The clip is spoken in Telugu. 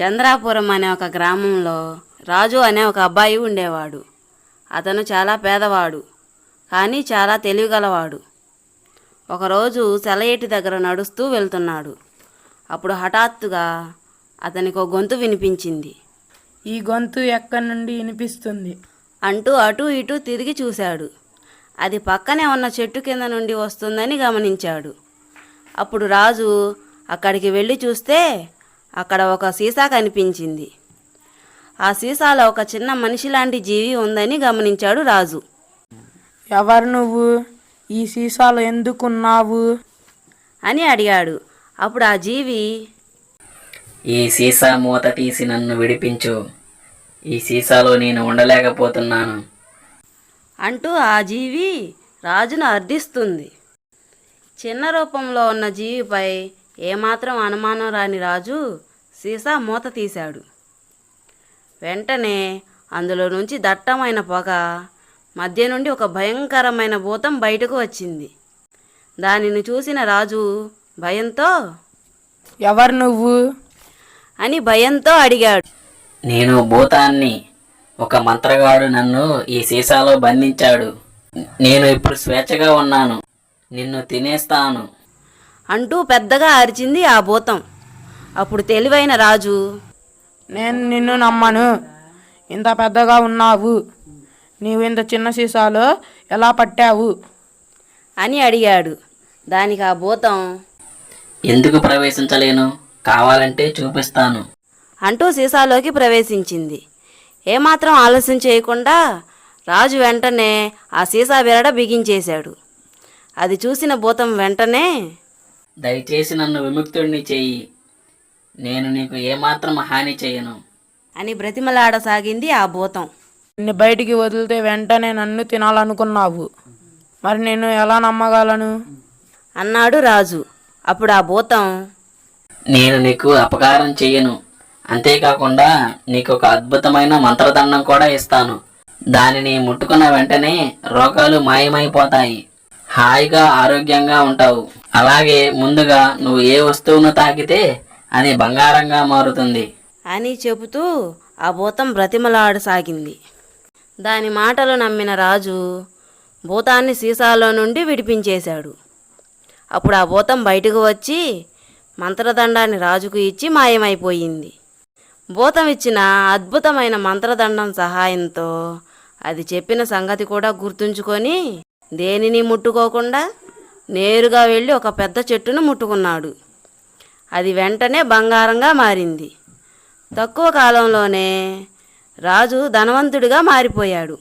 చంద్రాపురం అనే ఒక గ్రామంలో రాజు అనే ఒక అబ్బాయి ఉండేవాడు. అతను చాలా పేదవాడు, కానీ చాలా తెలివిగలవాడు. ఒకరోజు సెలయేటి దగ్గర నడుస్తూ వెళ్తున్నాడు. అప్పుడు హఠాత్తుగా అతనికి ఒక గొంతు వినిపించింది. ఈ గొంతు ఎక్కడి నుండి వినిపిస్తుంది అంటూ అటూ ఇటూ తిరిగి చూశాడు. అది పక్కనే ఉన్న చెట్టు కింద నుండి వస్తుందని గమనించాడు. అప్పుడు రాజు అక్కడికి వెళ్ళి చూస్తే అక్కడ ఒక సీసా కనిపించింది. ఆ సీసాలో ఒక చిన్న మనిషి లాంటి జీవి ఉందని గమనించాడు రాజు. ఎవరు నువ్వు? ఈ సీసాలో ఎందుకున్నావు అని అడిగాడు. అప్పుడు ఆ జీవి, ఈ సీసా మూత తీసి నన్ను విడిపించు, ఈ సీసాలో నేను ఉండలేకపోతున్నాను అంటూ ఆ జీవి రాజును అర్థిస్తుంది. చిన్న రూపంలో ఉన్న జీవిపై ఏమాత్రం అనుమానం రాని రాజు సీసా మూత తీశాడు. వెంటనే అందులో నుంచి దట్టమైన పొగ, మధ్య నుండి ఒక భయంకరమైన భూతం బయటకు వచ్చింది. దానిని చూసిన రాజు భయంతో, ఎవరు నువ్వు అని భయంతో అడిగాడు. నేను భూతాన్ని. ఒక మంత్రగాడు నన్ను ఈ సీసాలో బంధించాడు. నేను ఇప్పుడు స్వేచ్ఛగా ఉన్నాను, నిన్ను తినేస్తాను అంటూ పెద్దగా అరిచింది ఆ భూతం. అప్పుడు తెలివైన రాజు, నేను నిన్ను నమ్మను. ఇంత పెద్దగా ఉన్నావు, నీవు ఇంత చిన్న సీసాలో ఎలా పట్టావు అని అడిగాడు. దానికి ఆ భూతం, ఎందుకు ప్రవేశించలేను, కావాలంటే చూపిస్తాను అంటూ సీసాలోకి ప్రవేశించింది. ఏమాత్రం ఆలస్యం చేయకుండా రాజు వెంటనే ఆ సీసా బెరడ బిగించేశాడు. అది చూసిన భూతం వెంటనే, దయచేసి నన్ను విముక్తుడిని చెయ్యి, నేను నీకు ఏమాత్రం హాని చేయను అని బ్రతిమలాడసాగింది ఆ భూతం. నిన్ను బయటికి వదిలితే వెంటనే నన్ను తినాలనుకున్నావు, మరి నేను ఎలా నమ్మగలను అన్నాడు రాజు. అప్పుడు ఆ భూతం, నేను నీకు అపకారం చెయ్యను, అంతేకాకుండా నీకు ఒక అద్భుతమైన మంత్రదండం కూడా ఇస్తాను. దానిని ముట్టుకున్న వెంటనే రోగాలు మాయమైపోతాయి, హాయిగా ఆరోగ్యంగా ఉంటావు. అలాగే ముందుగా నువ్వు ఏ వస్తువును తాకితే అది బంగారంగా మారుతుంది అని చెబుతూ ఆ భూతం బ్రతిమలాడసాగింది. దాని మాటలు నమ్మిన రాజు భూతాన్ని సీసాలో నుండి విడిపించేశాడు. అప్పుడు ఆ భూతం బయటకు వచ్చి మంత్రదండాన్ని రాజుకు ఇచ్చి మాయమైపోయింది. భూతం ఇచ్చిన అద్భుతమైన మంత్రదండం సహాయంతో అది చెప్పిన సంగతి కూడా గుర్తుంచుకొని దేనిని ముట్టుకోకుండా నేరుగా వెళ్ళి ఒక పెద్ద చెట్టును ముట్టుకున్నాడు. అది వెంటనే బంగారంగా మారింది. తక్కువ కాలంలోనే రాజు ధనవంతుడిగా మారిపోయాడు.